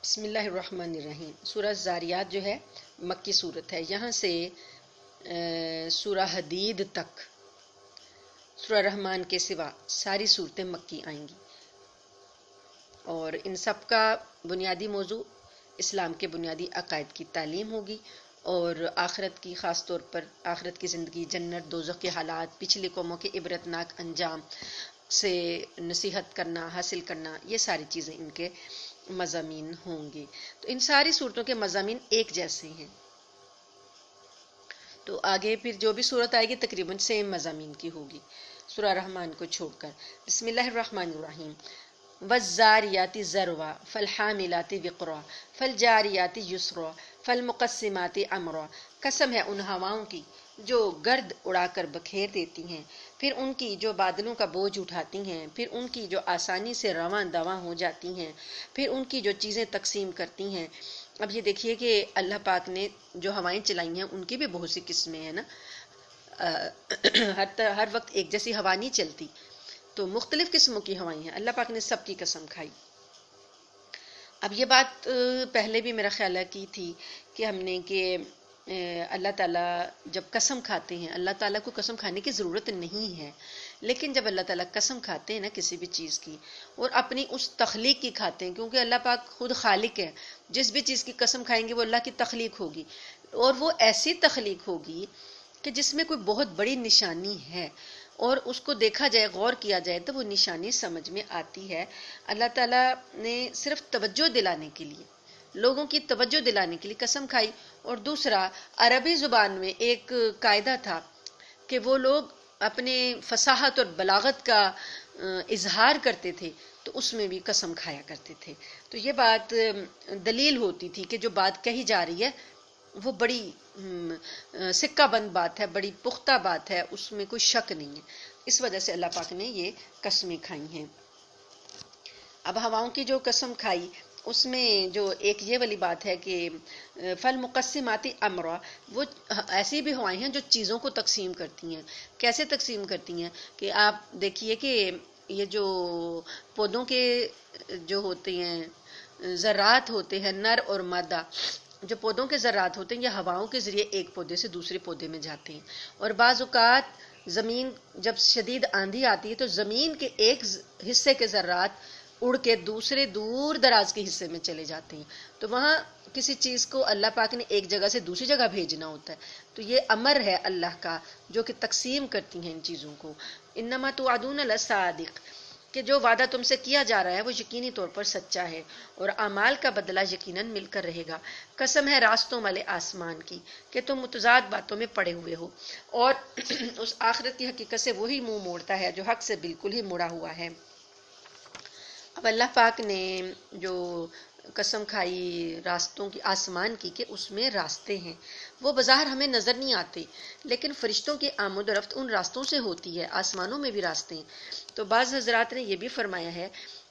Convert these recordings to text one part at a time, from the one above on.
بسم اللہ الرحمن الرحیم۔ سورہ زاریات جو ہے مکی صورت ہے۔ یہاں سے سورہ حدید تک سورہ رحمان کے سوا ساری صورتیں مکی آئیں گی، اور ان سب کا بنیادی موضوع اسلام کے بنیادی عقائد کی تعلیم ہوگی، اور آخرت کی، خاص طور پر آخرت کی زندگی، جنت دوزخ کے حالات، پچھلی قوموں کے عبرتناک انجام سے نصیحت کرنا، حاصل کرنا، یہ ساری چیزیں ان کے مضامین ہوں گے۔ تو ان ساری صورتوں کے مضامین ایک جیسے ہیں، تو آگے پھر جو بھی صورت آئے گی تقریباً سیم مضامین کی ہوگی، سورہ رحمان کو چھوڑ کر۔ بسم اللہ الرحمن الرحیم۔ والزاریات ذروا فالحاملات وقرا فالجاریات یسرا فالمقسمات امرا۔ قسم ہے ان ہواؤں کی جو گرد اڑا کر بکھیر دیتی ہیں، پھر ان کی جو بادلوں کا بوجھ اٹھاتی ہیں، پھر ان کی جو آسانی سے رواں دواں ہو جاتی ہیں، پھر ان کی جو چیزیں تقسیم کرتی ہیں۔ اب یہ دیکھیے کہ اللہ پاک نے جو ہوائیں چلائی ہیں ان کی بھی بہت سی قسمیں ہیں نا، ہر وقت ایک جیسی ہوا نہیں چلتی، تو مختلف قسموں کی ہوائیں ہیں، اللہ پاک نے سب کی قسم کھائی۔ اب یہ بات پہلے بھی میرا خیال ہے کی تھی کہ ہم نے کہ اللہ تعالیٰ جب قسم کھاتے ہیں، اللہ تعالیٰ کو قسم کھانے کی ضرورت نہیں ہے، لیکن جب اللہ تعالیٰ قسم کھاتے ہیں نا کسی بھی چیز کی، اور اپنی اس تخلیق کی کھاتے ہیں، کیونکہ اللہ پاک خود خالق ہے، جس بھی چیز کی قسم کھائیں گے وہ اللہ کی تخلیق ہوگی، اور وہ ایسی تخلیق ہوگی کہ جس میں کوئی بہت بڑی نشانی ہے، اور اس کو دیکھا جائے، غور کیا جائے تو وہ نشانی سمجھ میں آتی ہے۔ اللہ تعالیٰ نے صرف توجہ دلانے کے لیے، لوگوں کی توجہ دلانے کے لیے قسم کھائی۔ اور دوسرا، عربی زبان میں ایک قاعدہ تھا کہ وہ لوگ اپنے فصاحت اور بلاغت کا اظہار کرتے تھے، تو اس میں بھی قسم کھایا کرتے تھے۔ تو یہ بات دلیل ہوتی تھی کہ جو بات کہی جا رہی ہے وہ بڑی سکہ بند بات ہے، بڑی پختہ بات ہے، اس میں کوئی شک نہیں ہے، اس وجہ سے اللہ پاک نے یہ قسمیں کھائی ہیں۔ اب ہواؤں کی جو قسم کھائی، اس میں جو ایک یہ والی بات ہے کہ فالمقسمات امرا، وہ ایسی بھی ہوائیں ہیں جو چیزوں کو تقسیم کرتی ہیں۔ کیسے تقسیم کرتی ہیں کہ آپ دیکھیے کہ یہ جو پودوں کے جو ہوتے ہیں ذرات ہوتے ہیں، نر اور مادہ، جو پودوں کے ذرات ہوتے ہیں یہ ہواؤں کے ذریعے ایک پودے سے دوسرے پودے میں جاتے ہیں، اور بعض اوقات زمین جب شدید آندھی آتی ہے تو زمین کے ایک حصے کے ذرات اڑ کے دوسرے دور دراز کے حصے میں چلے جاتے ہیں، تو وہاں کسی چیز کو اللہ پاک نے ایک جگہ سے دوسری جگہ بھیجنا ہوتا ہے، تو یہ امر ہے اللہ کا جو کہ تقسیم کرتی ہیں ان چیزوں کو۔ انما توعدون لصادق، کہ جو وعدہ تم سے کیا جا رہا ہے وہ یقینی طور پر سچا ہے، اور اعمال کا بدلہ یقیناً مل کر رہے گا۔ قسم ہے راستوں والے آسمان کی کہ تم متضاد باتوں میں پڑے ہوئے ہو، اور اس آخرت کی حقیقت سے وہی منہ موڑتا ہے جو حق سے بالکل ہی مڑا ہوا ہے۔ اب اللہ پاک نے جو قسم کھائی راستوں کی، آسمان کی، کہ اس میں راستے ہیں، وہ بظاہر ہمیں نظر نہیں آتے، لیکن فرشتوں کی آمد و رفت ان راستوں سے ہوتی ہے، آسمانوں میں بھی راستے ہیں۔ تو بعض حضرات نے یہ بھی فرمایا ہے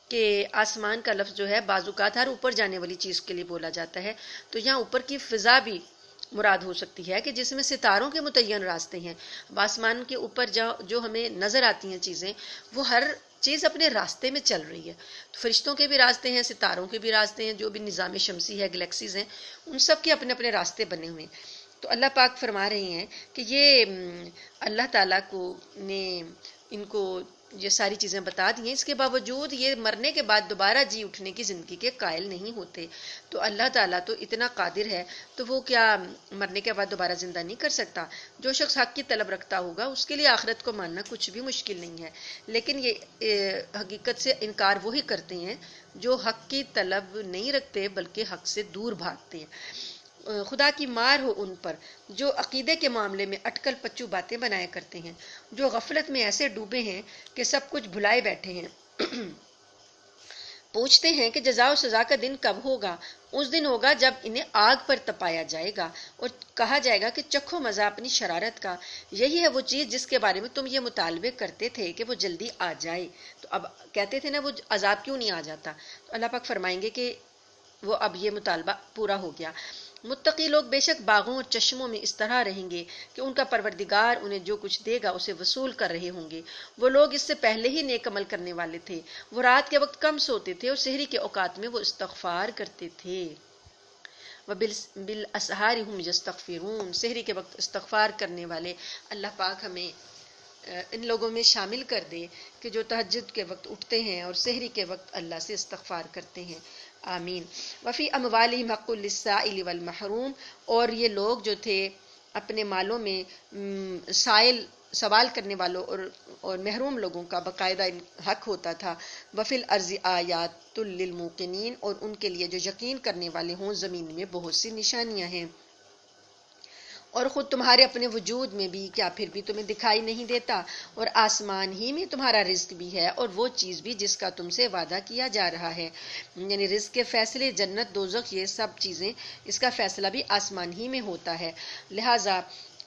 کہ آسمان کا لفظ جو ہے بعض اوقات ہر اوپر جانے والی چیز کے لیے بولا جاتا ہے، تو یہاں اوپر کی فضا بھی مراد ہو سکتی ہے کہ جس میں ستاروں کے متعین راستے ہیں۔ اب آسمان کے اوپر جو ہمیں نظر آتی ہیں چیزیں، وہ ہر چیز اپنے راستے میں چل رہی ہے، تو فرشتوں کے بھی راستے ہیں، ستاروں کے بھی راستے ہیں، جو بھی نظام شمسی ہے، گلیکسیز ہیں، ان سب کے اپنے اپنے راستے بنے ہوئے ہیں۔ تو اللہ پاک فرما رہے ہیں کہ یہ اللہ تعالیٰ نے ان کو یہ ساری چیزیں بتا دی ہیں، اس کے باوجود یہ مرنے کے بعد دوبارہ جی اٹھنے کی زندگی کے قائل نہیں ہوتے۔ تو اللہ تعالیٰ تو اتنا قادر ہے، تو وہ کیا مرنے کے بعد دوبارہ زندہ نہیں کر سکتا؟ جو شخص حق کی طلب رکھتا ہوگا اس کے لیے آخرت کو ماننا کچھ بھی مشکل نہیں ہے، لیکن یہ حقیقت سے انکار وہی کرتے ہیں جو حق کی طلب نہیں رکھتے بلکہ حق سے دور بھاگتے ہیں۔ خدا کی مار ہو ان پر جو عقیدے کے معاملے میں اٹکل پچو باتیں بنایا کرتے ہیں، جو غفلت میں ایسے ڈوبے ہیں کہ سب کچھ بھلائے بیٹھے ہیں۔ پوچھتے ہیں کہ جزا و سزا کا دن کب ہوگا؟ اس دن ہوگا جب انہیں آگ پر تپایا جائے گا اور کہا جائے گا کہ چکھو مزہ اپنی شرارت کا، یہی ہے وہ چیز جس کے بارے میں تم یہ مطالبے کرتے تھے کہ وہ جلدی آ جائے۔ تو اب کہتے تھے نا وہ عذاب کیوں نہیں آ جاتا، تو اللہ پاک فرمائیں گے کہ وہ اب یہ مطالبہ پورا ہو گیا۔ متقی لوگ بے شک باغوں اور چشموں میں اس طرح رہیں گے کہ ان کا پروردگار انہیں جو کچھ دے گا اسے وصول کر رہے ہوں گے۔ وہ لوگ اس سے پہلے ہی نیک عمل کرنے والے تھے، وہ رات کے وقت کم سوتے تھے اور سحری کے اوقات میں وہ استغفار کرتے تھے۔ وَبِالْأَسْحَارِ هُمْ يَسْتَغْفِرُونَ، سحری کے وقت استغفار کرنے والے۔ اللہ پاک ہمیں ان لوگوں میں شامل کر دے کہ جو تہجد کے وقت اٹھتے ہیں اور سحری کے وقت اللہ سے استغفار کرتے ہیں، آمین۔ وفی اموالہم حق للسائل والمحروم، اور یہ لوگ جو تھے اپنے مالوں میں سائل سوال کرنے والوں اور محروم لوگوں کا باقاعدہ حق ہوتا تھا۔ وفی الارض آیات للموقنین، اور ان کے لیے جو یقین کرنے والے ہوں زمین میں بہت سی نشانیاں ہیں۔ اور خود تمہارے اپنے وجود میں بھی کیا پھر بھی تمہیں دکھائی نہیں دیتا، اور آسمان ہی میں تمہارا رزق بھی ہے اور وہ چیز بھی جس کا تم سے وعدہ کیا جا رہا ہے، یعنی رزق کے فیصلے، جنت دوزخ، یہ سب چیزیں، اس کا فیصلہ بھی آسمان ہی میں ہوتا ہے۔ لہٰذا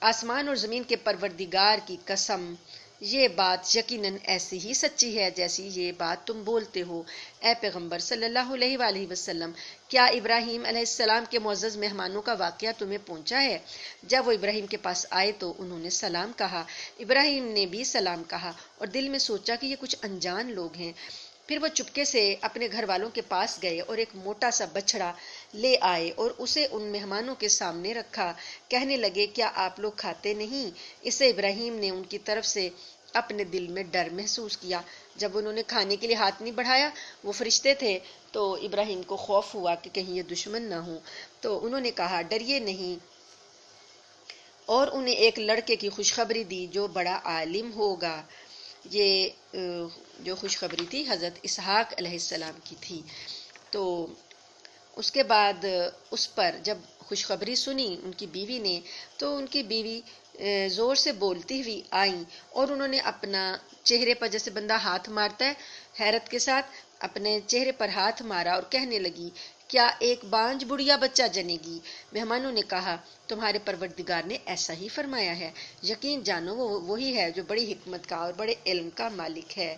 آسمان اور زمین کے پروردگار کی قسم، یہ بات یقیناً ایسی ہی سچی ہے جیسی یہ بات تم بولتے ہو۔ اے پیغمبر صلی اللہ علیہ وآلہ وسلم، کیا ابراہیم علیہ السلام کے معزز مہمانوں کا واقعہ تمہیں پہنچا ہے؟ جب وہ ابراہیم کے پاس آئے تو انہوں نے سلام کہا، ابراہیم نے بھی سلام کہا اور دل میں سوچا کہ یہ کچھ انجان لوگ ہیں۔ پھر وہ چپکے سے اپنے گھر والوں کے پاس گئے اور ایک موٹا سا بچڑا لے آئے اور اسے ان مہمانوں کے سامنے رکھا۔ کہنے لگے، کیا آپ لوگ کھاتے نہیں؟ اس سے ابراہیم نے ان کی طرف سے اپنے دل میں ڈر محسوس کیا۔ جب انہوں نے کھانے کے لیے ہاتھ نہیں بڑھایا، وہ فرشتے تھے، تو ابراہیم کو خوف ہوا کہ کہیں یہ دشمن نہ ہوں، تو انہوں نے کہا، ڈریے نہیں، اور انہیں ایک لڑکے کی خوشخبری دی جو بڑا عالم ہوگا۔ یہ جو خوشخبری تھی حضرت اسحاق علیہ السلام کی تھی۔ تو اس کے بعد اس پر جب خوشخبری سنی ان کی بیوی نے، تو ان کی بیوی زور سے بولتی ہوئی آئیں اور انہوں نے اپنا چہرے پر، جیسے بندہ ہاتھ مارتا ہے حیرت کے ساتھ، اپنے چہرے پر ہاتھ مارا اور کہنے لگی، کیا ایک بانجھ بڑھیا بچہ جنے گی؟ مہمانوں نے کہا، تمہارے پروردگار نے ایسا ہی فرمایا ہے، یقین جانو وہ وہی ہے جو بڑی حکمت کا اور بڑے علم کا مالک ہے۔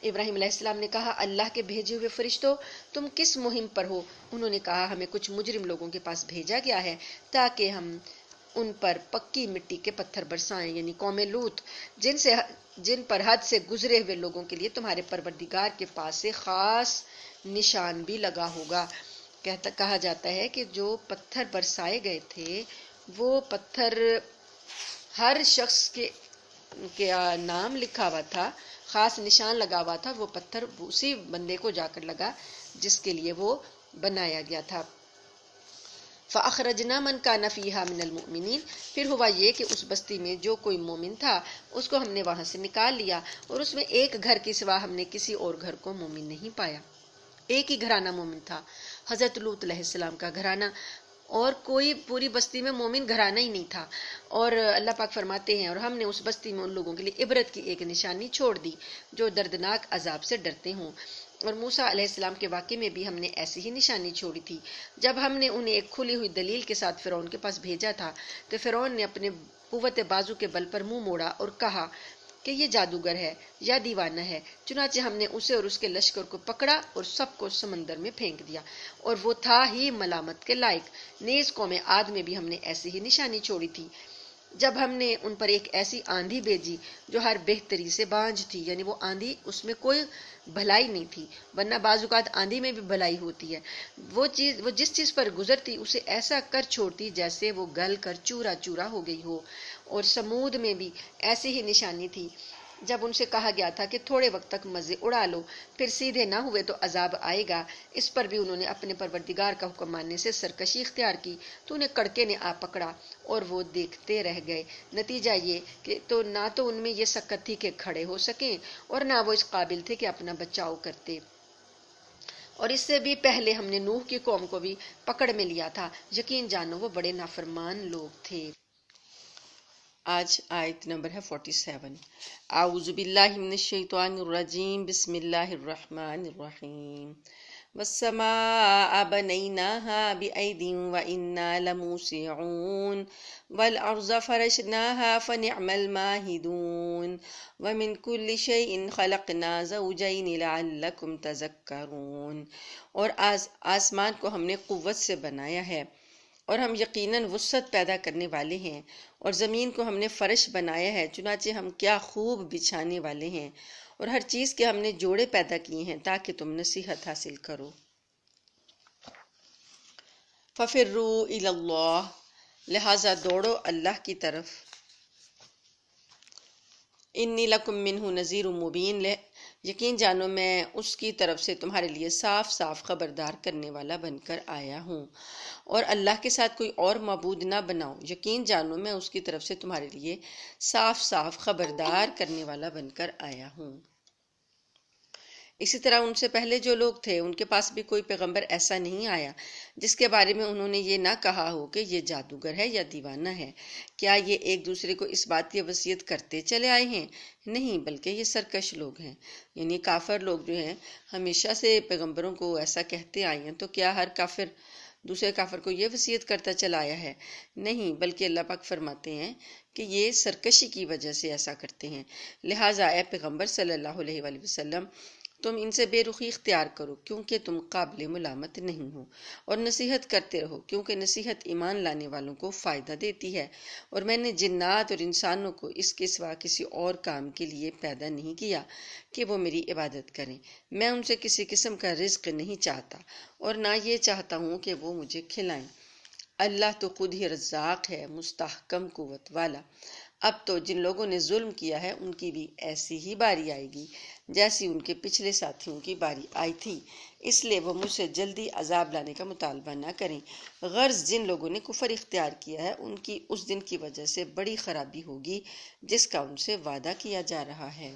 ابراہیم علیہ السلام نے کہا، اللہ کے بھیجے ہوئے فرشتوں، تم کس مہم پر ہو؟ انہوں نے کہا، ہمیں کچھ مجرم لوگوں کے پاس بھیجا گیا ہے تاکہ ہم ان پر پکی مٹی کے پتھر برسائیں، یعنی قوم لوط، جن پر حد سے گزرے ہوئے لوگوں کے لیے تمہارے پروردگار کے پاس سے خاص نشان بھی لگا ہوگا۔ کہا جاتا ہے کہ جو پتھر برسائے گئے تھے وہ پتھر ہر شخص کے نام لکھا ہوا تھا، خاص نشان لگا ہوا تھا، وہ پتھر اسی بندے کو جا کر لگا جس کے لیے وہ بنایا گیا تھا۔ فَأَخْرَجْنَا مَنْ كَانَ فِيهَا مِنَ الْمُؤْمِنِينَ، پھر ہوا یہ کہ اس بستی میں جو کوئی مومن تھا اس کو ہم نے وہاں سے نکال لیا، اور اس میں ایک گھر کے سوا ہم نے کسی اور گھر کو مومن نہیں پایا۔ ایک ہی گھرانہ مومن تھا، حضرت لوط علیہ السلام کا گھرانہ، اور کوئی پوری بستی میں مومن گھرانہ ہی نہیں تھا۔ اور اللہ پاک فرماتے ہیں، اور ہم نے اس بستی میں ان لوگوں کے لیے عبرت کی ایک نشانی چھوڑ دی جو دردناک عذاب سے ڈرتے ہوں۔ اور موسیٰ علیہ السلام کے واقعے میں بھی ہم نے ایسی ہی نشانی چھوڑی تھی۔ جب ہم نے انہیں ایک کھلی ہوئی دلیل کے ساتھ فرعون کے پاس بھیجا تھا تو فرعون نے اپنے قوت بازو کے بل پر منہ موڑا اور کہا کہ یہ جادوگر ہے یا دیوانہ ہے۔ چنانچہ ہم نے اسے اور اس کے لشکر کو پکڑا اور سب کو سمندر میں پھینک دیا، اور وہ تھا ہی ملامت کے لائق۔ نیز قوم عاد میں بھی ہم نے ایسی ہی نشانی چھوڑی تھی، جب ہم نے ان پر ایک ایسی آندھی بھیجی جو ہر بہتری سے بانجھ تھی، یعنی وہ آندھی، اس میں کوئی بھلائی نہیں تھی، ورنہ بعض اوقات آندھی میں بھی بھلائی ہوتی ہے۔ وہ جس چیز پر گزرتی اسے ایسا کر چھوڑتی جیسے وہ گل کر چورا چورا ہو گئی ہو۔ اور سمود میں بھی ایسی ہی نشانی تھی، جب ان سے کہا گیا تھا کہ تھوڑے وقت تک مزے اڑا لو، پھر سیدھے نہ ہوئے تو عذاب آئے گا۔ اس پر بھی انہوں نے اپنے پروردگار کا حکم ماننے سے سرکشی اختیار کی تو انہیں کڑکے نے آ پکڑا اور وہ دیکھتے رہ گئے۔ نتیجہ یہ کہ نہ تو ان میں یہ سکت تھی کہ کھڑے ہو سکیں، اور نہ وہ اس قابل تھے کہ اپنا بچاؤ کرتے۔ اور اس سے بھی پہلے ہم نے نوح کی قوم کو بھی پکڑ میں لیا تھا، یقین جانو وہ بڑے نافرمان لوگ تھے۔ آج آیت نمبر ہے 47۔ اعوذ باللہ من الشیطان الرجیم، بسم اللہ الرحمن الرحیم۔ والسماء بنيناها بأيد وإنا لموسعون والأرض فرشناها فنعم الماهدون ومن كل شيء خلقنا زوجين لعلكم تذكرون۔ اور آسمان کو ہم نے قوت سے بنایا ہے، اور ہم یقیناً وسعت پیدا کرنے والے ہیں، اور زمین کو ہم نے فرش بنایا ہے، چنانچہ ہم کیا خوب بچھانے والے ہیں، اور ہر چیز کے ہم نے جوڑے پیدا کیے ہیں تاکہ تم نصیحت حاصل کرو۔ فَفِرُّوا إِلَى اللَّهِ، لہٰذا دوڑو اللہ کی طرف۔ انی لکم منہ نذیر مبین، یقین جانو میں اس کی طرف سے تمہارے لیے صاف صاف خبردار کرنے والا بن کر آیا ہوں، اور اللہ کے ساتھ کوئی اور معبود نہ بناؤ، یقین جانو میں اس کی طرف سے تمہارے لیے صاف صاف خبردار کرنے والا بن کر آیا ہوں۔ اسی طرح ان سے پہلے جو لوگ تھے ان کے پاس بھی کوئی پیغمبر ایسا نہیں آیا جس کے بارے میں انہوں نے یہ نہ کہا ہو کہ یہ جادوگر ہے یا دیوانہ ہے۔ کیا یہ ایک دوسرے کو اس بات کی وصیت کرتے چلے آئے ہیں؟ نہیں، بلکہ یہ سرکش لوگ ہیں، یعنی کافر لوگ جو ہیں ہمیشہ سے پیغمبروں کو ایسا کہتے آئے ہیں، تو کیا ہر کافر دوسرے کافر کو یہ وصیت کرتا چلا آیا ہے؟ نہیں، بلکہ اللہ پاک فرماتے ہیں کہ یہ سرکشی کی وجہ سے ایسا کرتے ہیں۔ لہٰذا اے پیغمبر صلی اللہ علیہ وآلہ وسلم، تم ان سے بے رخی اختیار کرو کیونکہ تم قابل ملامت نہیں ہو، اور نصیحت کرتے رہو کیونکہ نصیحت ایمان لانے والوں کو فائدہ دیتی ہے، اور میں نے جنات اور انسانوں کو اس کے سوا کسی اور کام کے لیے پیدا نہیں کیا کہ وہ میری عبادت کریں۔ میں ان سے کسی قسم کا رزق نہیں چاہتا اور نہ یہ چاہتا ہوں کہ وہ مجھے کھلائیں۔ اللہ تو خود ہی رزاق ہے، مستحکم قوت والا۔ اب تو جن لوگوں نے ظلم کیا ہے ان کی بھی ایسی ہی باری آئے گی جیسی ان کے پچھلے ساتھیوں کی باری آئی تھی، اس لیے وہ مجھ سے جلدی عذاب لانے کا مطالبہ نہ کریں۔ غرض جن لوگوں نے کفر اختیار کیا ہے ان کی اس دن کی وجہ سے بڑی خرابی ہوگی جس کا ان سے وعدہ کیا جا رہا ہے۔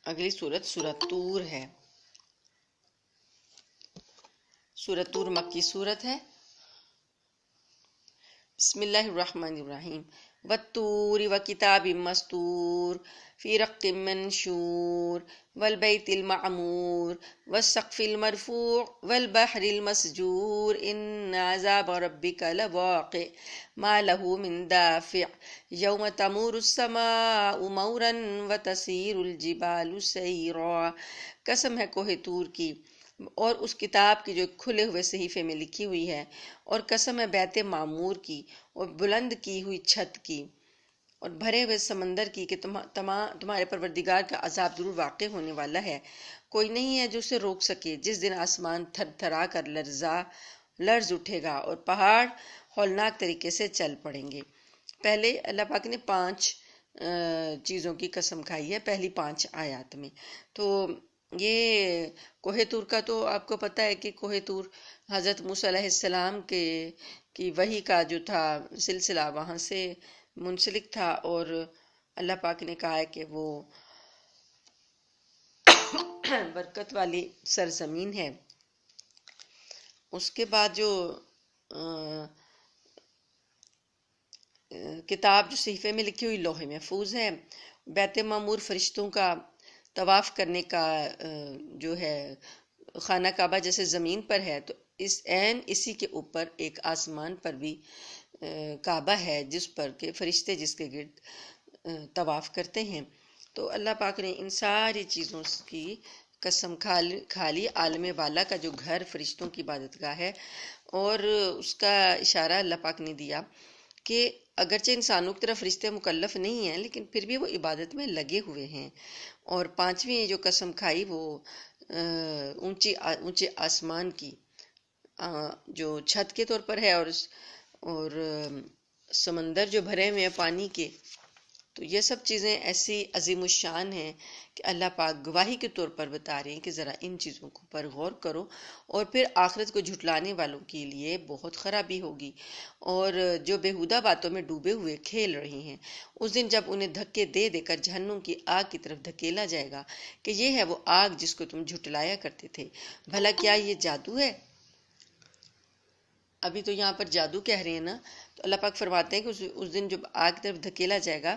اگلی سورت سورۃ طور ہے۔ سورۃ طور مکی سورت ہے۔ بسم اللہ الرحمن الرحیم۔ والطور وکتاب مسطور فی رق منشور والبیت المعمور والسقف المرفوع والبحر المسجور ان عذاب ربک لواقع ما له من دافع یوم تمور السماء مورا وتسیر الجبال سیرا۔ قسم ہے کوہ طور کی اور اس کتاب کی جو کھلے ہوئے صحیفے میں لکھی ہوئی ہے، اور قسم ہے بیت معمور کی اور بلند کی ہوئی چھت کی اور بھرے ہوئے سمندر کی کہ تمہارے پروردگار کا عذاب ضرور واقع ہونے والا ہے، کوئی نہیں ہے جو اسے روک سکے۔ جس دن آسمان تھر تھرا کر لرز اٹھے گا اور پہاڑ ہولناک طریقے سے چل پڑیں گے۔ پہلے اللہ پاک نے 5 چیزوں کی قسم کھائی ہے پہلی 5 آیات میں۔ تو یہ کوہ طور کا تو آپ کو پتہ ہے کہ کوہ طور حضرت موسیٰ علیہ السلام کی وحی کا جو تھا سلسلہ وہاں سے منسلک تھا، اور اللہ پاک نے کہا ہے کہ وہ برکت والی سرزمین ہے۔ اس کے بعد جو کتاب جو صحیفے میں لکھی ہوئی لوح محفوظ ہے، بیت معمور فرشتوں کا طواف کرنے کا جو ہے خانہ کعبہ جیسے زمین پر ہے، تو اسی کے اوپر ایک آسمان پر بھی کعبہ ہے جس پر کہ فرشتے جس کے گرد طواف کرتے ہیں۔ تو اللہ پاک نے ان ساری چیزوں کی قسم کھا لی۔ عالم والا کا جو گھر فرشتوں کی عبادت گاہ ہے، اور اس کا اشارہ اللہ پاک نے دیا کہ اگرچہ انسانوں کی طرف فرشتے مکلف نہیں ہیں لیکن پھر بھی وہ عبادت میں لگے ہوئے ہیں۔ اور 5ویں جو قسم کھائی وہ اونچے آسمان کی جو چھت کے طور پر ہے، اور سمندر جو بھرے ہوئے ہیں پانی کے۔ تو یہ سب چیزیں ایسی عظیم الشان ہیں کہ اللہ پاک گواہی کے طور پر بتا رہے ہیں کہ ذرا ان چیزوں پر غور کرو، اور پھر آخرت کو جھٹلانے والوں کے لیے بہت خرابی ہوگی، اور جو بیہودہ باتوں میں ڈوبے ہوئے کھیل رہے ہیں اس دن جب انہیں دھکے دے دے کر جہنم کی آگ کی طرف دھکیلا جائے گا کہ یہ ہے وہ آگ جس کو تم جھٹلایا کرتے تھے، بھلا کیا یہ جادو ہے؟ ابھی تو یہاں پر جادو کہہ رہے ہیں نا، تو تو اللہ پاک فرماتے ہیں کہ اس دن جب آگ کی طرف دھکیلا جائے گا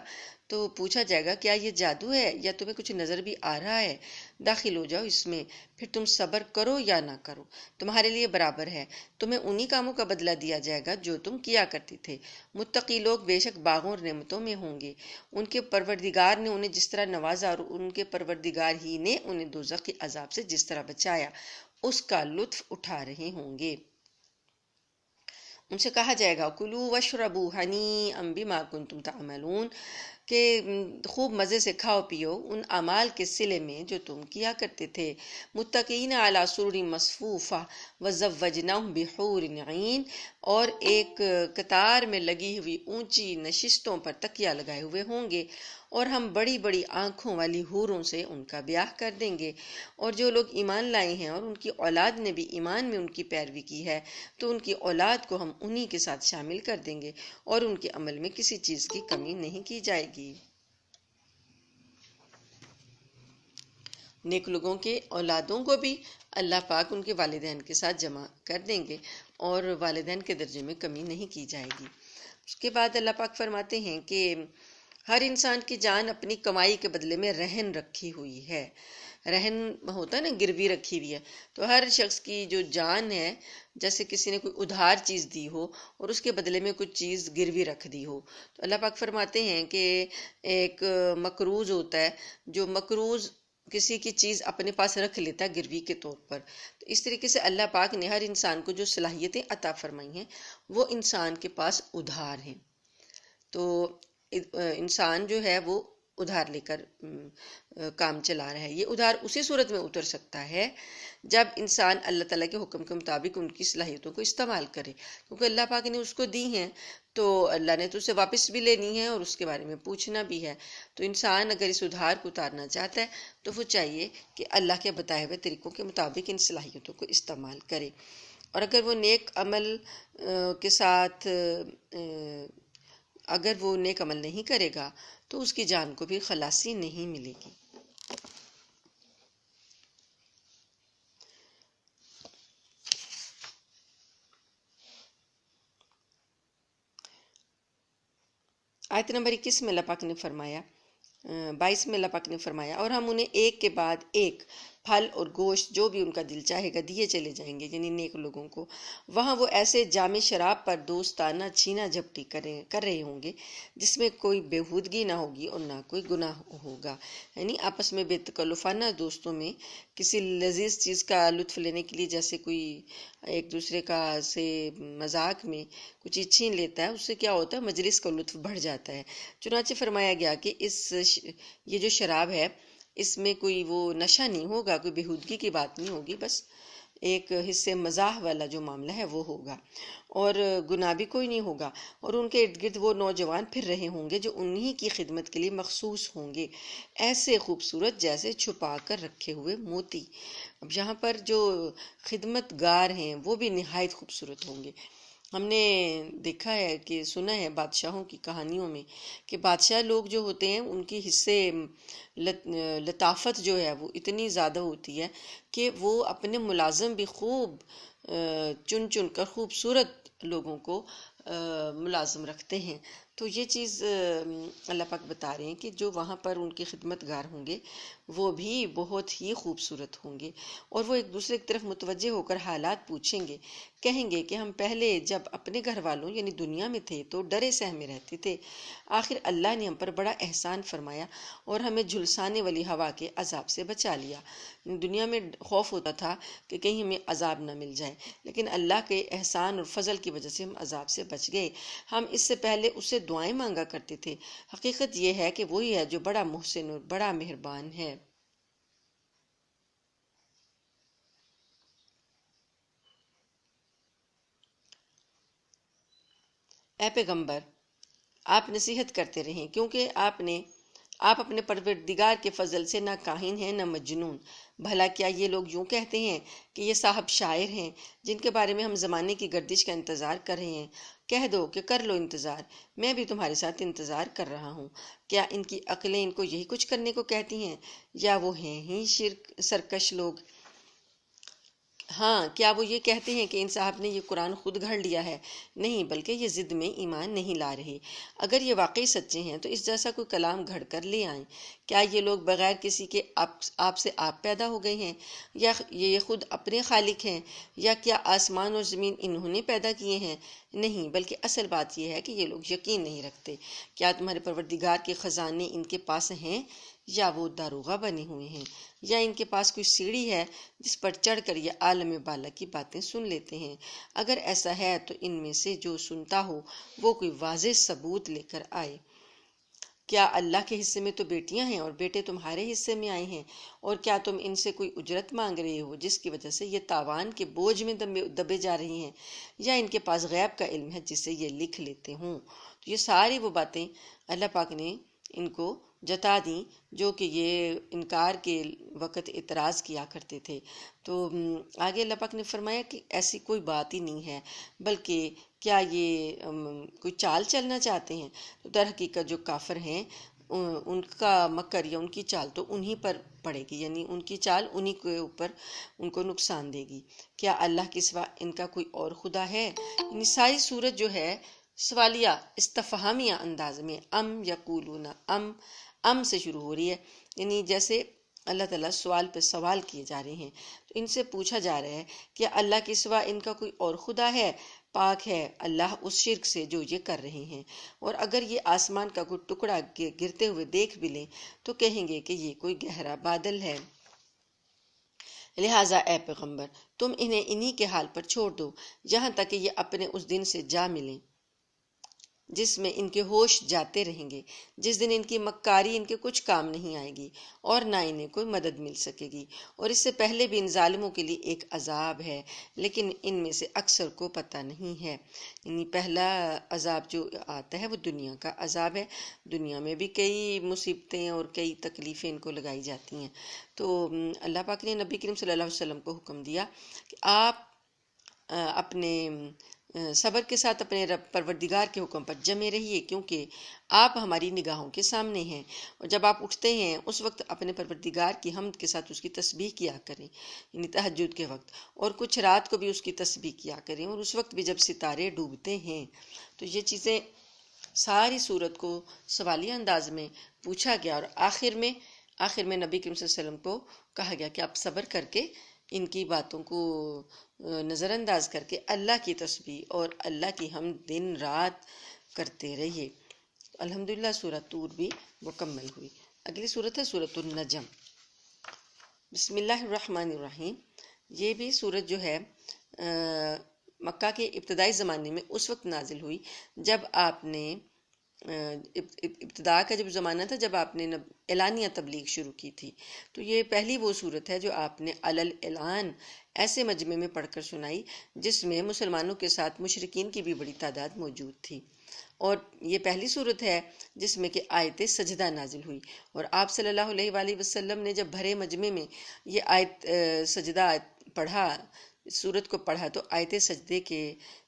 تو پوچھا جائے گا کیا یہ جادو ہے یا تمہیں کچھ نظر بھی آ رہا ہے، داخل ہو جاؤ اس میں، پھر تم صبر کرو یا نہ کرو، تمہارے لیے برابر ہے، تمہیں انہی کاموں کا بدلہ دیا جائے گا جو تم کیا کرتے تھے۔ متقی لوگ بے شک باغوں اور نعمتوں میں ہوں گے، ان کے پروردگار نے انہیں جس طرح نوازا اور ان کے پروردگار ہی نے انہیں دوزخ کے عذاب سے جس طرح بچایا اس کا لطف اٹھا رہے ہوں گے۔ ان سے کہا جائے گا کلو وشربو ہنیئا بما کنتم تعملون، کہ خوب مزے سے کھاؤ پیو ان اعمال کے صلے میں جو تم کیا کرتے تھے۔ متقین علی سرر مصفوفہ وزوجناہم بحور عین، اور ایک قطار میں لگی ہوئی اونچی نشستوں پر تکیہ لگائے ہوئے ہوں گے، اور ہم بڑی بڑی آنکھوں والی حوروں سے ان کا بیاہ کر دیں گے۔ اور جو لوگ ایمان لائے ہیں اور ان کی اولاد نے بھی ایمان میں ان کی پیروی کی ہے تو ان کی اولاد کو ہم انہی کے ساتھ شامل کر دیں گے اور ان کے عمل میں کسی چیز کی کمی نہیں کی جائے گی۔ نیک لوگوں کے اولادوں کو بھی اللہ پاک ان کے والدین کے ساتھ جمع کر دیں گے اور والدین کے درجے میں کمی نہیں کی جائے گی۔ اس کے بعد اللہ پاک فرماتے ہیں کہ ہر انسان کی جان اپنی کمائی کے بدلے میں رہن رکھی ہوئی ہے۔ رہن ہوتا ہے نا، گروی رکھی ہوئی ہے، تو ہر شخص کی جو جان ہے، جیسے کسی نے کوئی ادھار چیز دی ہو اور اس کے بدلے میں کچھ چیز گروی رکھ دی ہو، تو اللہ پاک فرماتے ہیں کہ ایک مقروض ہوتا ہے، جو مقروض کسی کی چیز اپنے پاس رکھ لیتا ہے گروی کے طور پر، تو اس طریقے سے اللہ پاک نے ہر انسان کو جو صلاحیتیں عطا فرمائی ہیں وہ انسان کے پاس ادھار ہیں۔ تو انسان جو ہے وہ ادھار لے کر کام چلا رہا ہے۔ یہ ادھار اسی صورت میں اتر سکتا ہے جب انسان اللہ تعالیٰ کے حکم کے مطابق ان کی صلاحیتوں کو استعمال کرے، کیونکہ اللہ پاک نے اس کو دی ہیں تو اللہ نے تو اسے واپس بھی لینی ہے اور اس کے بارے میں پوچھنا بھی ہے۔ تو انسان اگر اس ادھار کو اتارنا چاہتا ہے تو وہ چاہیے کہ اللہ کے بتائے ہوئے طریقوں کے مطابق ان صلاحیتوں کو استعمال کرے، اور اگر وہ نیک عمل کے ساتھ اگر وہ نیک عمل نہیں کرے گا تو اس کی جان کو بھی خلاصی نہیں ملے گی۔ آیت نمبر 21 میں اللہ پاک نے فرمایا 22 میں اللہ پاک نے فرمایا اور ہم انہیں ایک کے بعد ایک پھل اور گوشت جو بھی ان کا دل چاہے گا دیے چلے جائیں گے، یعنی نیک لوگوں کو۔ وہاں وہ ایسے جام شراب پر دوستانہ چھینا جھپٹی کر رہے ہوں گے جس میں کوئی بےہودگی نہ ہوگی اور نہ کوئی گناہ ہوگا، یعنی آپس میں بے تکلفانہ دوستوں میں کسی لذیذ چیز کا لطف لینے کے لیے، جیسے کوئی ایک دوسرے کا سے مذاق میں کچھ چیز چھین لیتا ہے، اس سے کیا ہوتا ہے، مجلس کا لطف بڑھ جاتا ہے۔ چنانچہ فرمایا گیا کہ یہ جو شراب ہے اس میں کوئی وہ نشہ نہیں ہوگا، کوئی بےہودگی کی بات نہیں ہوگی، بس ایک حصے مزاح والا جو معاملہ ہے وہ ہوگا، اور گناہ بھی کوئی نہیں ہوگا۔ اور ان کے ارد گرد وہ نوجوان پھر رہے ہوں گے جو انہی کی خدمت کے لیے مخصوص ہوں گے، ایسے خوبصورت جیسے چھپا کر رکھے ہوئے موتی۔ اب یہاں پر جو خدمت گار ہیں وہ بھی نہایت خوبصورت ہوں گے۔ ہم نے دیکھا ہے کہ سنا ہے بادشاہوں کی کہانیوں میں کہ بادشاہ لوگ جو ہوتے ہیں ان کی حصے لطافت جو ہے وہ اتنی زیادہ ہوتی ہے کہ وہ اپنے ملازم بھی خوب چن چن کر خوبصورت لوگوں کو ملازم رکھتے ہیں۔ تو یہ چیز اللہ پاک بتا رہے ہیں کہ جو وہاں پر ان کے خدمت گار ہوں گے وہ بھی بہت ہی خوبصورت ہوں گے، اور وہ ایک دوسرے کی طرف متوجہ ہو کر حالات پوچھیں گے، کہیں گے کہ ہم پہلے جب اپنے گھر والوں یعنی دنیا میں تھے تو ڈرے سہمے رہتے تھے، آخر اللہ نے ہم پر بڑا احسان فرمایا اور ہمیں جھلسانے والی ہوا کے عذاب سے بچا لیا۔ دنیا میں خوف ہوتا تھا کہ کہیں ہمیں عذاب نہ مل جائے، لیکن اللہ کے احسان اور فضل کی وجہ سے ہم عذاب سے بچ گئے۔ ہم اس سے پہلے اس سے دعائیں مانگا کرتے تھے، حقیقت یہ ہے کہ وہی ہے جو بڑا محسن اور بڑا مہربان ہے۔ اے پیغمبر، آپ نصیحت کرتے رہیں، کیونکہ آپ اپنے پروردگار کے فضل سے نہ کاہن ہیں نہ مجنون۔ بھلا کیا یہ لوگ یوں کہتے ہیں کہ یہ صاحب شاعر ہیں جن کے بارے میں ہم زمانے کی گردش کا انتظار کر رہے ہیں؟ کہہ دو کہ کر لو انتظار، میں بھی تمہارے ساتھ انتظار کر رہا ہوں۔ کیا ان کی عقلیں ان کو یہی کچھ کرنے کو کہتی ہیں، یا وہ ہیں ہی سرکش لوگ؟ ہاں، کیا وہ یہ کہتے ہیں کہ ان صاحب نے یہ قرآن خود گھڑ لیا ہے؟ نہیں، بلکہ یہ ضد میں ایمان نہیں لا رہے۔ اگر یہ واقعی سچے ہیں تو اس جیسا کوئی کلام گھڑ کر لے آئیں۔ کیا یہ لوگ بغیر کسی کے آپ سے آپ پیدا ہو گئے ہیں، یا یہ خود اپنے خالق ہیں، یا کیا آسمان اور زمین انہوں نے پیدا کیے ہیں؟ نہیں، بلکہ اصل بات یہ ہے کہ یہ لوگ یقین نہیں رکھتے۔ کیا تمہارے پروردگار کے خزانے ان کے پاس ہیں، یا وہ داروغہ بنے ہوئے ہیں، یا ان کے پاس کوئی سیڑھی ہے جس پر چڑھ کر یہ عالم بالا کی باتیں سن لیتے ہیں؟ اگر ایسا ہے تو ان میں سے جو سنتا ہو وہ کوئی واضح ثبوت لے کر آئے۔ کیا اللہ کے حصے میں تو بیٹیاں ہیں اور بیٹے تمہارے حصے میں آئے ہیں، اور کیا تم ان سے کوئی اجرت مانگ رہے ہو جس کی وجہ سے یہ تاوان کے بوجھ میں دبے جا رہے ہیں، یا ان کے پاس غیب کا علم ہے جسے یہ لکھ لیتے ہوں؟ تو یہ ساری وہ باتیں اللہ پاک نے ان کو جتا دیں جو کہ یہ انکار کے وقت اعتراض کیا کرتے تھے۔ تو آگے اللہ پاک نے فرمایا کہ ایسی کوئی بات ہی نہیں ہے، بلکہ کیا یہ کوئی چال چلنا چاہتے ہیں؟ تو در حقیقت جو کافر ہیں ان کا مکر یا ان کی چال تو انہی پر پڑے گی، یعنی ان کی چال انہی کے اوپر ان کو نقصان دے گی۔ کیا اللہ کے سوا ان کا کوئی اور خدا ہے؟ یعنی ساری صورت جو ہے سوالیہ استفہامیہ انداز میں یقولون ام سے شروع ہو رہی ہے، یعنی جیسے اللہ تعالیٰ سوال پہ سوال کیے جا رہے ہیں۔ تو ان سے پوچھا جا رہا ہے کہ اللہ کے سوا ان کا کوئی اور خدا ہے؟ پاک ہے اللہ اس شرک سے جو یہ کر رہے ہیں۔ اور اگر یہ آسمان کا کوئی ٹکڑا گرتے ہوئے دیکھ بھی لیں تو کہیں گے کہ یہ کوئی گہرا بادل ہے۔ لہٰذا اے پیغمبر تم انہیں انہی کے حال پر چھوڑ دو یہاں تک کہ یہ اپنے اس دن سے جا ملیں جس میں ان کے ہوش جاتے رہیں گے، جس دن ان کی مکاری ان کے کچھ کام نہیں آئے گی اور نہ انہیں کوئی مدد مل سکے گی۔ اور اس سے پہلے بھی ان ظالموں کے لیے ایک عذاب ہے، لیکن ان میں سے اکثر کو پتہ نہیں ہے۔ یعنی پہلا عذاب جو آتا ہے وہ دنیا کا عذاب ہے۔ دنیا میں بھی کئی مصیبتیں اور کئی تکلیفیں ان کو لگائی جاتی ہیں۔ تو اللہ پاک نے نبی کریم صلی اللہ علیہ وسلم کو حکم دیا کہ آپ اپنے صبر کے ساتھ اپنے رب پروردگار کے حکم پر جمے رہیے، کیونکہ آپ ہماری نگاہوں کے سامنے ہیں۔ اور جب آپ اٹھتے ہیں اس وقت اپنے پروردگار کی حمد کے ساتھ اس کی تسبیح کیا کریں، یعنی تہجد کے وقت، اور کچھ رات کو بھی اس کی تسبیح کیا کریں، اور اس وقت بھی جب ستارے ڈوبتے ہیں۔ تو یہ چیزیں ساری صورت کو سوالیہ انداز میں پوچھا گیا، اور آخر میں نبی کریم صلی اللہ علیہ وسلم کو کہا گیا کہ آپ صبر کر کے ان کی باتوں کو نظر انداز کر کے اللہ کی تسبیح اور اللہ کی حمد دن رات کرتے رہیے۔ الحمدللہ سورۃ طور بھی مکمل ہوئی۔ اگلی سورت ہے سورۃ النجم۔ بسم اللہ الرحمن الرحیم۔ یہ بھی سورت جو ہے مکہ کے ابتدائی زمانے میں اس وقت نازل ہوئی جب آپ نے ابتدا کا جب زمانہ تھا جب آپ نے اعلانیہ تبلیغ شروع کی تھی۔ تو یہ پہلی وہ صورت ہے جو آپ نے علل اعلان ایسے مجمع میں پڑھ کر سنائی جس میں مسلمانوں کے ساتھ مشرکین کی بھی بڑی تعداد موجود تھی، اور یہ پہلی صورت ہے جس میں کہ آیت سجدہ نازل ہوئی۔ اور آپ صلی اللہ علیہ وآلہ وسلم نے جب بھرے مجمع میں یہ آیت سجدہ پڑھا، سورت کو پڑھا، تو آیت سجدے کے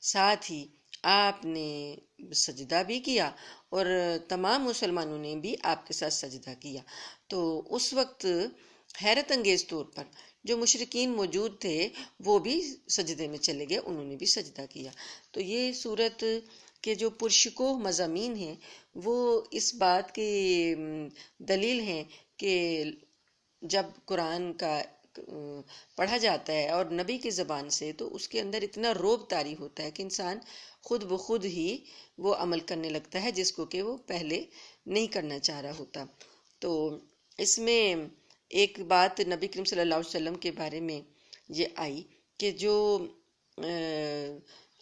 ساتھ ہی آپ نے سجدہ بھی کیا اور تمام مسلمانوں نے بھی آپ کے ساتھ سجدہ کیا۔ تو اس وقت حیرت انگیز طور پر جو مشرکین موجود تھے وہ بھی سجدے میں چلے گئے، انہوں نے بھی سجدہ کیا۔ تو یہ صورت کے جو پرشکوہ مضامین ہیں وہ اس بات کی دلیل ہیں کہ جب قرآن کا پڑھا جاتا ہے اور نبی کی زبان سے تو اس کے اندر اتنا رعب طاری ہوتا ہے کہ انسان خود بخود ہی وہ عمل کرنے لگتا ہے جس کو کہ وہ پہلے نہیں کرنا چاہ رہا ہوتا۔ تو اس میں ایک بات نبی کریم صلی اللہ علیہ وسلم کے بارے میں یہ آئی کہ جو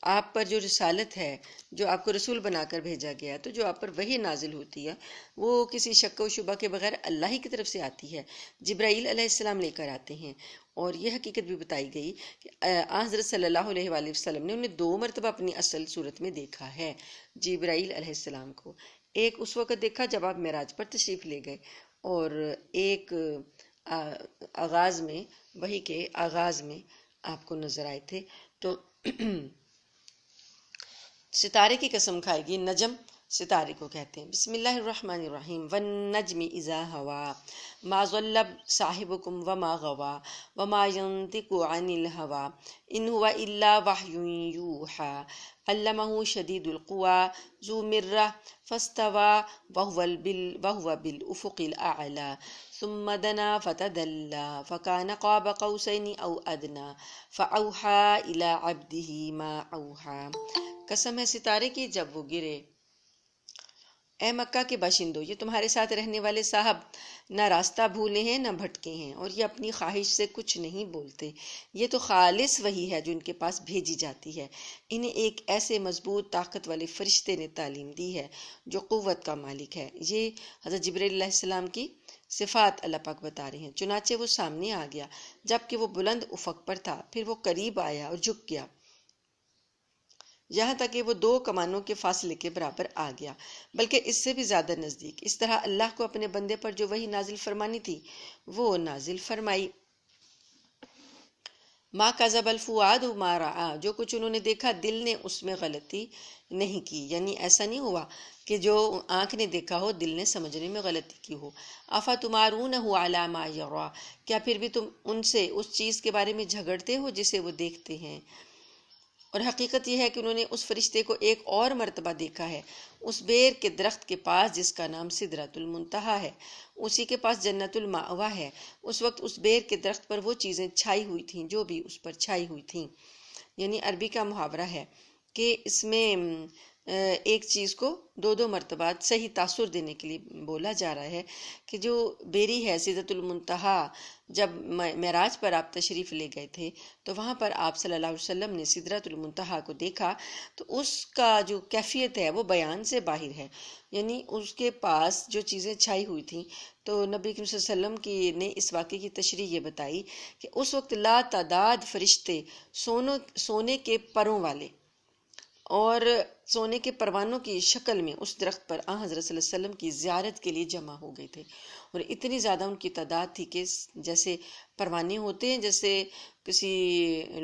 آپ پر جو رسالت ہے، جو آپ کو رسول بنا کر بھیجا گیا، تو جو آپ پر وحی نازل ہوتی ہے وہ کسی شک و شبہ کے بغیر اللہ ہی کی طرف سے آتی ہے، جبرائیل علیہ السلام لے کر آتے ہیں۔ اور یہ حقیقت بھی بتائی گئی کہ حضرت صلی اللہ علیہ وآلہ وسلم نے انہیں 2 مرتبہ اپنی اصل صورت میں دیکھا ہے جبرائیل علیہ السلام کو۔ ایک اس وقت دیکھا جب آپ معراج پر تشریف لے گئے، اور ایک آغاز میں وحی کے آغاز میں آپ کو نظر آئے تھے۔ تو ستارے کی قسم کھائے گی، نجم ستارے کو کہتے ہیں۔ بسم اللہ الرحمن الرحیم۔ والنجم اذا ہوا ما ضل صاحبکم وما غوا وما ينطق عن الہوا ان هو الا وحی یوحی علمہ شدید القوی ذو مرہ فاستوى وهو بالافق الاعلی ثم دنا فتدلى فكان قاب قوسين او ادنى فاوحى الى عبده ما اوحى۔ قسم ہے ستارے کی جب وہ گرے، اے مکہ کے باشندوں، یہ تمہارے ساتھ رہنے والے صاحب نہ راستہ بھولے ہیں نہ بھٹکے ہیں، اور یہ اپنی خواہش سے کچھ نہیں بولتے، یہ تو خالص وہی ہے جو ان کے پاس بھیجی جاتی ہے۔ انہیں ایک ایسے مضبوط طاقت والے فرشتے نے تعلیم دی ہے جو قوت کا مالک ہے۔ یہ حضرت جبرائیل علیہ السلام کی صفات اللہ پاک بتا رہے ہیں۔ چنانچہ وہ سامنے آ گیا جبکہ وہ بلند افق پر تھا، پھر وہ قریب آیا اور جھک گیا یہاں تک کہ وہ 2 کمانوں کے فاصلے کے برابر آ گیا، بلکہ اس سے بھی زیادہ نزدیک۔ اس طرح اللہ کو اپنے بندے پر جو وحی نازل فرمانی تھی وہ نازل فرمائی۔ ما کذب الفؤاد ما رأى، جو کچھ انہوں نے دیکھا دل نے اس میں غلطی نہیں کی، یعنی ایسا نہیں ہوا کہ جو آنکھ نے دیکھا ہو دل نے سمجھنے میں غلطی کی ہو۔ افتمارونہ علی ما یری، کیا پھر بھی تم ان سے اس چیز کے بارے میں جھگڑتے ہو جسے وہ دیکھتے ہیں؟ اور حقیقت یہ ہے کہ انہوں نے اس فرشتے کو ایک اور مرتبہ دیکھا ہے، اس بیر کے درخت کے پاس جس کا نام سدرۃ المنتہا ہے، اسی کے پاس جنت المأویٰ ہے۔ اس وقت اس بیر کے درخت پر وہ چیزیں چھائی ہوئی تھیں جو بھی اس پر چھائی ہوئی تھیں۔ یعنی عربی کا محاورہ ہے کہ اس میں ایک چیز کو 2 مرتبہ صحیح تاثر دینے کے لیے بولا جا رہا ہے کہ جو بیری ہے سدرۃ المنتہا، جب معراج پر آپ تشریف لے گئے تھے تو وہاں پر آپ صلی اللہ علیہ وسلم نے سدرۃ المنتہا کو دیکھا، تو اس کا جو کیفیت ہے وہ بیان سے باہر ہے۔ یعنی اس کے پاس جو چیزیں چھائی ہوئی تھیں، تو نبی کریم صلی اللہ علیہ وسلم نے اس واقعے کی تشریح یہ بتائی کہ اس وقت لا تعداد فرشتے سونے کے پروں والے اور سونے کے پروانوں کی شکل میں اس درخت پر حضرت صلی اللہ علیہ وسلم کی زیارت کے لیے جمع ہو گئے تھے، اور اتنی زیادہ ان کی تعداد تھی کہ جیسے پروانے ہوتے ہیں، جیسے کسی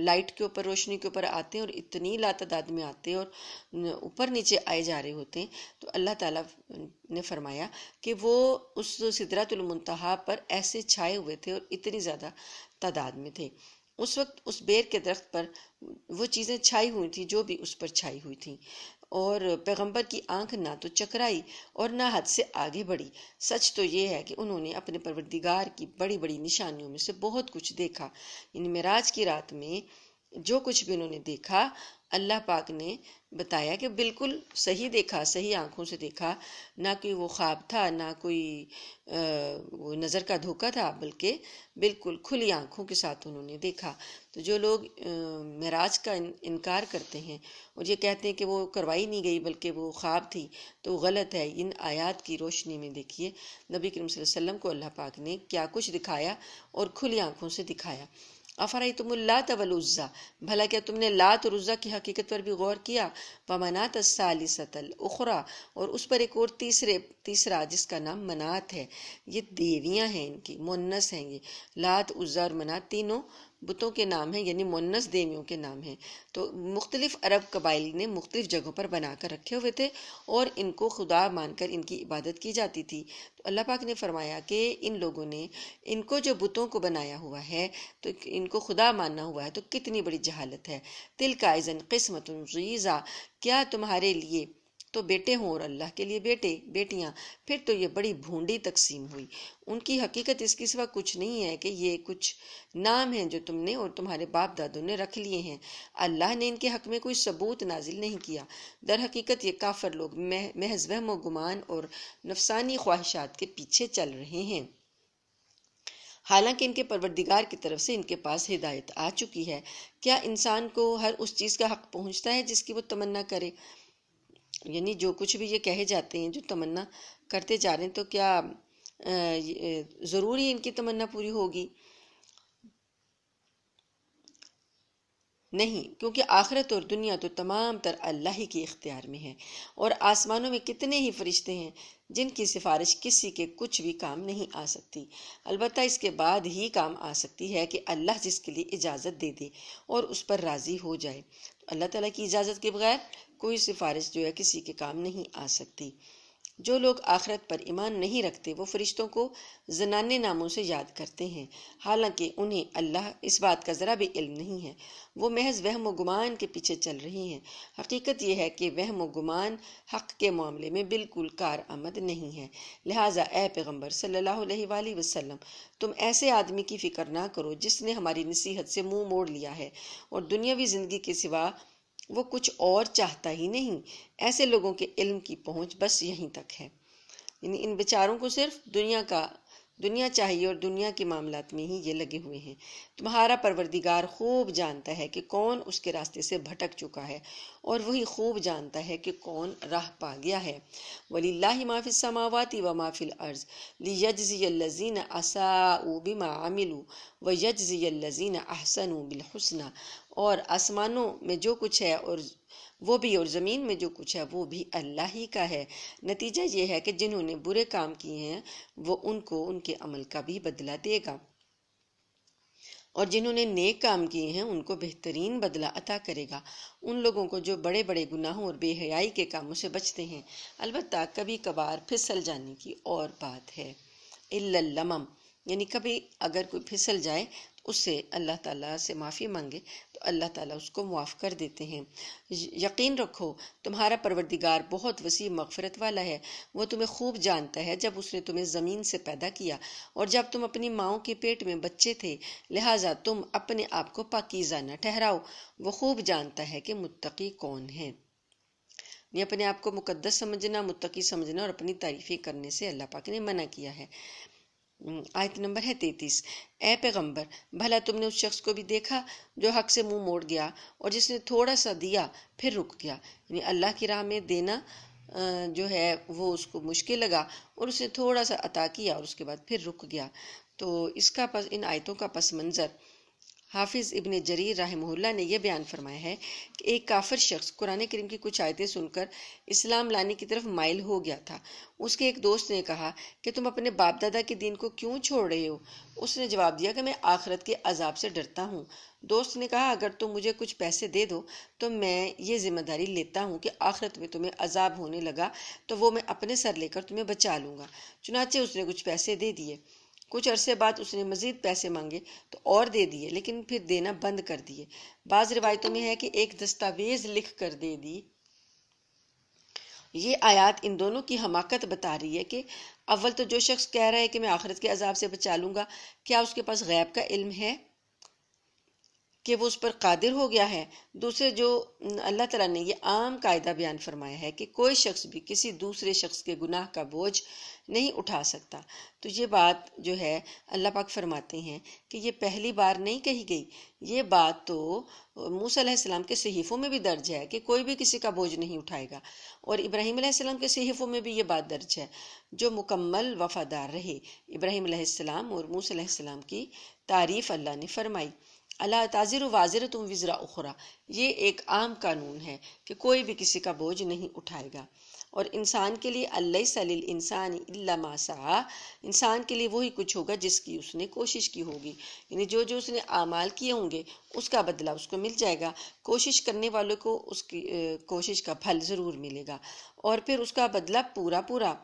لائٹ کے اوپر روشنی کے اوپر آتے ہیں اور اتنی لا تعداد میں آتے ہیں اور اوپر نیچے آئے جا رہے ہوتے ہیں، تو اللہ تعالیٰ نے فرمایا کہ وہ اس سدرۃ المنتہا پر ایسے چھائے ہوئے تھے اور اتنی زیادہ تعداد میں تھے۔ اس وقت اس بیر کے درخت پر وہ چیزیں چھائی ہوئی تھیں جو بھی اس پر چھائی ہوئی تھیں، اور پیغمبر کی آنکھ نہ تو چکرائی اور نہ حد سے آگے بڑھی۔ سچ تو یہ ہے کہ انہوں نے اپنے پروردگار کی بڑی بڑی نشانیوں میں سے بہت کچھ دیکھا۔ یعنی معراج کی رات میں جو کچھ بھی انہوں نے دیکھا، اللہ پاک نے بتایا کہ بالکل صحیح دیکھا، صحیح آنکھوں سے دیکھا، نہ کوئی وہ خواب تھا، نہ کوئی وہ نظر کا دھوکہ تھا، بلکہ بالکل کھلی آنکھوں کے ساتھ انہوں نے دیکھا۔ تو جو لوگ معراج کا انکار کرتے ہیں اور یہ کہتے ہیں کہ وہ کروائی نہیں گئی بلکہ وہ خواب تھی، تو غلط ہے۔ ان آیات کی روشنی میں دیکھیے نبی کریم صلی اللہ علیہ وسلم کو اللہ پاک نے کیا کچھ دکھایا اور کھلی آنکھوں سے دکھایا۔ افرأیتم اللات والعزیٰ، بھلا کیا تم نے لات اور عزیٰ کی حقیقت پر بھی غور کیا؟ ومناۃ الثالثۃ الاخریٰ، اور اس پر ایک اور تیسرا جس کا نام منات ہے۔ یہ دیویاں ہیں، ان کی مونس ہیں۔ یہ لات، عزیٰ اور منات تینوں بتوں کے نام ہیں، یعنی مونس دیویوں کے نام ہیں۔ تو مختلف عرب قبائل نے مختلف جگہوں پر بنا کر رکھے ہوئے تھے اور ان کو خدا مان کر ان کی عبادت کی جاتی تھی۔ تو اللہ پاک نے فرمایا کہ ان لوگوں نے ان کو جو بتوں کو بنایا ہوا ہے، تو ان کو خدا ماننا ہوا ہے، تو کتنی بڑی جہالت ہے۔ تلک اذن قسمۃ ضیزیٰ، کیا تمہارے لیے تو بیٹے ہوں اور اللہ کے لیے بیٹیاں، پھر تو یہ بڑی بھونڈی تقسیم ہوئی۔ ان کی حقیقت اس کے سوا کچھ نہیں ہے کہ یہ کچھ نام ہیں جو تم نے اور تمہارے باپ دادوں نے رکھ لیے ہیں، اللہ نے ان کے حق میں کوئی ثبوت نازل نہیں کیا۔ در حقیقت یہ کافر لوگ محض وہم و گمان اور نفسانی خواہشات کے پیچھے چل رہے ہیں، حالانکہ ان کے پروردگار کی طرف سے ان کے پاس ہدایت آ چکی ہے۔ کیا انسان کو ہر اس چیز کا حق پہنچتا ہے جس کی وہ تمنا کرے؟ یعنی جو کچھ بھی یہ کہے جاتے ہیں، جو تمنا کرتے جا رہے ہیں، تو کیا ضروری ان کی تمنا پوری ہوگی؟ نہیں، کیونکہ آخرت اور دنیا تو تمام تر اللہ ہی کے اختیار میں ہے، اور آسمانوں میں کتنے ہی فرشتے ہیں جن کی سفارش کسی کے کچھ بھی کام نہیں آ سکتی۔ البتہ اس کے بعد ہی کام آ سکتی ہے کہ اللہ جس کے لیے اجازت دے دے اور اس پر راضی ہو جائے۔ تو اللہ تعالیٰ کی اجازت کے بغیر کوئی سفارش جو ہے کسی کے کام نہیں آ سکتی۔ جو لوگ آخرت پر ایمان نہیں رکھتے وہ فرشتوں کو زنانے ناموں سے یاد کرتے ہیں، حالانکہ انہیں اللہ اس بات کا ذرا بھی علم نہیں ہے، وہ محض وہم و گمان کے پیچھے چل رہے ہیں۔ حقیقت یہ ہے کہ وہم و گمان حق کے معاملے میں بالکل کارآمد نہیں ہے۔ لہٰذا اے پیغمبر صلی اللہ علیہ وآلہ وسلم، تم ایسے آدمی کی فکر نہ کرو جس نے ہماری نصیحت سے منہ موڑ لیا ہے اور دنیاوی زندگی کے سوا وہ کچھ اور چاہتا ہی نہیں۔ ایسے لوگوں کے علم کی پہنچ بس یہیں تک ہے، یعنی ان بیچاروں کو صرف دنیا چاہیے اور دنیا کے معاملات میں ہی یہ لگے ہوئے ہیں۔ تمہارا پروردگار خوب جانتا ہے کہ کون اس کے راستے سے بھٹک چکا ہے اور وہی خوب جانتا ہے کہ کون راہ پا گیا ہے۔ وَلِلَّهِ مَا فِي السَّمَاوَاتِ وَمَا فِي الْأَرْضِ لِيَجْزِيَ الَّذِينَ أَسَاءُوا بِمَا عَمِلُوا وَيَجْزِيَ الَّذِينَ أَحْسَنُوا بِالْحُسْنَى، اور آسمانوں میں جو کچھ ہے اور زمین میں جو کچھ ہے وہ بھی اللہ ہی کا ہے۔ نتیجہ یہ ہے کہ جنہوں نے برے کام کیے ہیں وہ ان کو ان کے عمل کا بھی بدلہ دے گا، اور جنہوں نے نیک کام کیے ہیں ان کو بہترین بدلہ عطا کرے گا۔ ان لوگوں کو جو بڑے بڑے گناہوں اور بے حیائی کے کاموں سے بچتے ہیں، البتہ کبھی کبھار پھسل جانے کی اور بات ہے۔ الا اللمم، یعنی کبھی اگر کوئی پھسل جائے تو اس سے اللہ تعالیٰ سے معافی مانگے تو اللہ تعالیٰ اس کو معاف کر دیتے ہیں۔ یقین رکھو تمہارا پروردگار بہت وسیع مغفرت والا ہے، وہ تمہیں خوب جانتا ہے جب اس نے تمہیں زمین سے پیدا کیا اور جب تم اپنی ماؤں کے پیٹ میں بچے تھے، لہٰذا تم اپنے آپ کو پاکیزہ نہ ٹھہراؤ، وہ خوب جانتا ہے کہ متقی کون ہے۔ یہ اپنے آپ کو مقدس سمجھنا، متقی سمجھنا اور اپنی تعریفیں کرنے سے اللہ پاک نے منع کیا ہے۔ آیت نمبر ہے 33۔ اے پیغمبر، بھلا تم نے اس شخص کو بھی دیکھا جو حق سے منہ موڑ گیا اور جس نے تھوڑا سا دیا پھر رک گیا، یعنی اللہ کی راہ میں دینا جو ہے وہ اس کو مشکل لگا اور اس نے تھوڑا سا عطا کیا اور اس کے بعد پھر رک گیا۔ تو ان آیتوں کا پس منظر حافظ ابن جریر رحمہ اللہ نے یہ بیان فرمایا ہے کہ ایک کافر شخص قرآن کریم کی کچھ آیتیں سن کر اسلام لانے کی طرف مائل ہو گیا تھا۔ اس کے ایک دوست نے کہا کہ تم اپنے باپ دادا کے دین کو کیوں چھوڑ رہے ہو؟ اس نے جواب دیا کہ میں آخرت کے عذاب سے ڈرتا ہوں۔ دوست نے کہا اگر تم مجھے کچھ پیسے دے دو تو میں یہ ذمہ داری لیتا ہوں کہ آخرت میں تمہیں عذاب ہونے لگا تو وہ میں اپنے سر لے کر تمہیں بچا لوں گا۔ چنانچہ اس نے کچھ پیسے دے دیے۔ کچھ عرصے بعد اس نے مزید پیسے مانگے تو اور دے دیے، لیکن پھر دینا بند کر دیے۔ بعض روایتوں میں ہے کہ ایک دستاویز لکھ کر دے دی۔ یہ آیات ان دونوں کی حماقت بتا رہی ہے کہ اول تو جو شخص کہہ رہا ہے کہ میں آخرت کے عذاب سے بچا لوں گا، کیا اس کے پاس غیب کا علم ہے کہ وہ اس پر قادر ہو گیا ہے؟ دوسرے، جو اللہ تعالیٰ نے یہ عام قاعدہ بیان فرمایا ہے کہ کوئی شخص بھی کسی دوسرے شخص کے گناہ کا بوجھ نہیں اٹھا سکتا، تو یہ بات جو ہے اللہ پاک فرماتے ہیں کہ یہ پہلی بار نہیں کہی گئی، یہ بات تو موسیٰ علیہ السلام کے صحیفوں میں بھی درج ہے کہ کوئی بھی کسی کا بوجھ نہیں اٹھائے گا، اور ابراہیم علیہ السلام کے صحیفوں میں بھی یہ بات درج ہے۔ جو مکمل وفادار رہے، ابراہیم علیہ السلام اور موسیٰ علیہ السلام کی تعریف اللہ نے فرمائی۔ اللہ تازر وازرۃ وزر اخری، یہ ایک عام قانون ہے کہ کوئی بھی کسی کا بوجھ نہیں اٹھائے گا، اور انسان کے لیے الیس للانسان الا ما سعی، انسان کے لیے وہی کچھ ہوگا جس کی اس نے کوشش کی ہوگی، یعنی جو اس نے اعمال کیے ہوں گے اس کا بدلہ اس کو مل جائے گا۔ کوشش کرنے والوں کو اس کی کوشش کا پھل ضرور ملے گا، اور پھر اس کا بدلہ پورا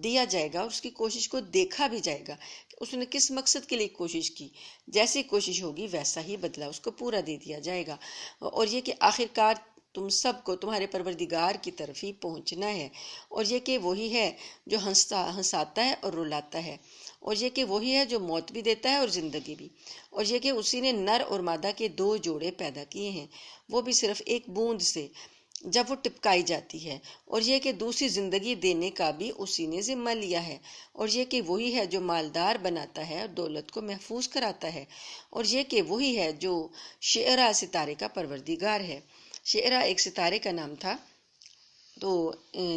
دیا جائے گا، اور اس کی کوشش کو دیکھا بھی جائے گا کہ اس نے کس مقصد کے لیے کوشش کی، جیسی کوشش ہوگی ویسا ہی بدلہ اس کو پورا دے دیا جائے گا۔ اور یہ کہ آخرکار تم سب کو تمہارے پروردگار کی طرف ہی پہنچنا ہے، اور یہ کہ وہی ہے جو ہنساتا ہے اور رلاتا ہے، اور یہ کہ وہی ہے جو موت بھی دیتا ہے اور زندگی بھی، اور یہ کہ اسی نے نر اور مادہ کے 2 جوڑے پیدا کیے ہیں، وہ بھی صرف ایک بوند سے جب وہ ٹپکائی جاتی ہے، اور یہ کہ دوسری زندگی دینے کا بھی اسی نے ذمہ لیا ہے، اور یہ کہ وہی ہے جو مالدار بناتا ہے اور دولت کو محفوظ کراتا ہے، اور یہ کہ وہی ہے جو شعرا ستارے کا پروردگار ہے۔ شعرا ایک ستارے کا نام تھا، تو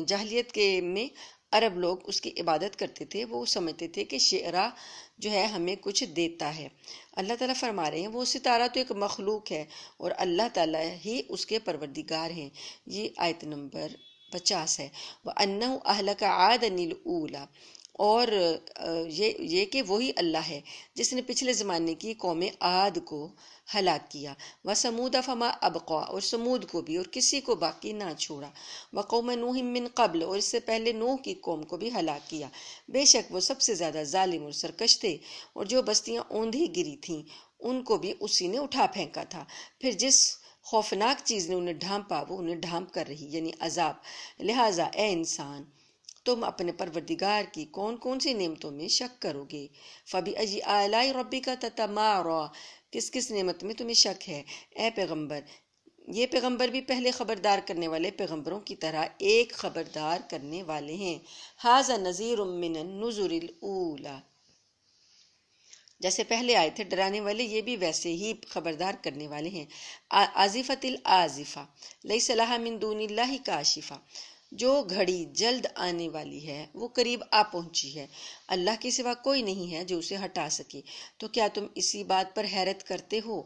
جاہلیت میں عرب لوگ اس کی عبادت کرتے تھے، وہ سمجھتے تھے کہ شعرا جو ہے ہمیں کچھ دیتا ہے۔ اللہ تعالیٰ فرما رہے ہیں وہ ستارہ تو ایک مخلوق ہے اور اللہ تعالیٰ ہی اس کے پروردگار ہیں۔ یہ آیت نمبر 50 ہے۔ وَأَنَّهُ أَهْلَكَ عَادًا الْأُولَى، اور یہ کہ وہی اللہ ہے جس نے پچھلے زمانے کی قوم عاد کو ہلاک کیا، وَثَمُودَ فَمَا أَبْقَىٰ، اور سمود کو بھی اور کسی کو باقی نہ چھوڑا، وَقَوْمَ نُوحٍ مِّن قَبْلُ، اور اس سے پہلے نوح کی قوم کو بھی ہلاک کیا، بے شک وہ سب سے زیادہ ظالم اور سرکش تھے، اور جو بستیاں اوندھی گری تھیں ان کو بھی اسی نے اٹھا پھینکا تھا، پھر جس خوفناک چیز نے انہیں ڈھانپا وہ انہیں ڈھانپ کر رہی، یعنی عذاب۔ لہٰذا اے انسان، تم اپنے پروردگار کی کون کون سی نعمتوں میں شک کرو گے؟ فَبِأَيِّ آلَاءِ رَبِّكَ تَتَمَارَىٰ، کس کس نعمت میں تمہیں شک ہے اے پیغمبر؟ یہ پیغمبر بھی پہلے خبردار کرنے والے پیغمبروں کی طرح ایک خبردار کرنے والے ہیں۔ ھذا نذیر من النذر الاولی، جیسے پہلے آئے تھے ڈرانے والے، یہ بھی ویسے ہی خبردار کرنے والے ہیں۔ آزفت الآزفہ لیس لہا من دون اللہ کاشفہ، جو گھڑی جلد آنے والی ہے وہ قریب آ پہنچی ہے، اللہ کے سوا کوئی نہیں ہے جو اسے ہٹا سکے، تو کیا تم اسی بات پر حیرت کرتے ہو؟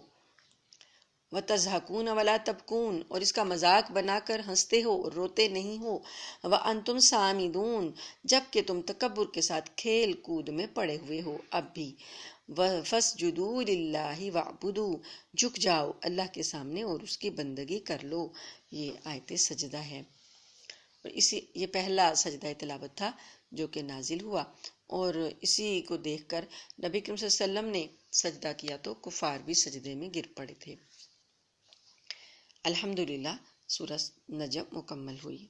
وَتَضْحَكُونَ وَلَا تَبْكُونَ، اور اس کا مذاق بنا کر ہنستے ہو اور روتے نہیں ہو، وَأَنْتُمْ سَامِدُونَ، جبکہ تم تکبر کے ساتھ کھیل کود میں پڑے ہوئے ہو اب بھی۔ فَاسْجُدُوا لِلَّهِ وَاعْبُدُوا، جھک جاؤ اللہ کے سامنے اور اس کی بندگی کر لو۔ یہ آیت سجدہ ہے، اور یہ پہلا سجدہ تلاوت تھا جو کہ نازل ہوا، اور اسی کو دیکھ کر نبی کریم صلی اللہ علیہ وسلم نے سجدہ کیا تو کفار بھی سجدے میں گر پڑے تھے۔ الحمدللہ سورہ نجم مکمل ہوئی۔